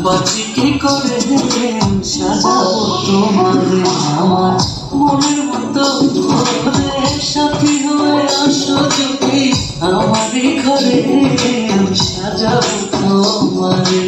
বাঁচি কি করে সাজাবো তোমারে আমার মনের মতো করে সাথী হয়ে আসো যদি আমারই ঘরে সাজাবো তোমারে।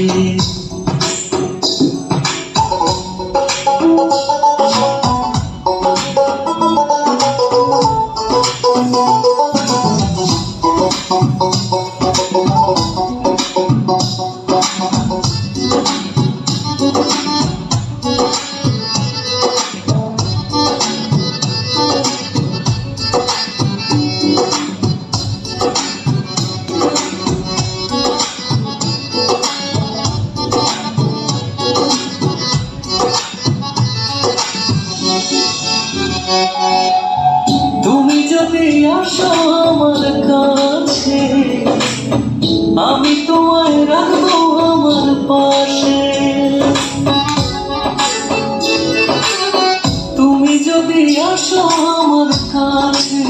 তুমি যদি আসো আমার কাছে আমি তোমায় রাখবো আমার পাশে। তুমি যদি আসো আমার কাছে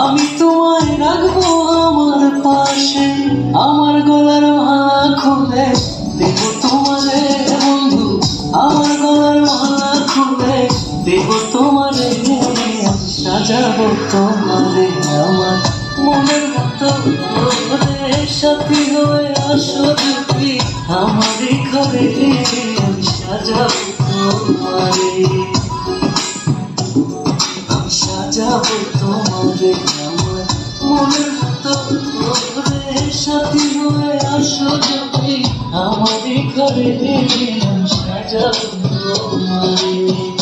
আমি তোমায় রাখবো আমার পাশে। আমার গলার মালা খুলে দেব তোমারে বন্ধু, আমার গলার মালা খুলে দেব তোমারে, সাজাবো তোমারে আমার মনের মতো করে সাথী হয়ে আসো যদি আমারই ঘরে সাজাবো তোমারে, সাজাবো তোমারে আমার মনের মতো করে সাথী হয়ে আসো যদি আমারই ঘরে সাজাবো তোমারে।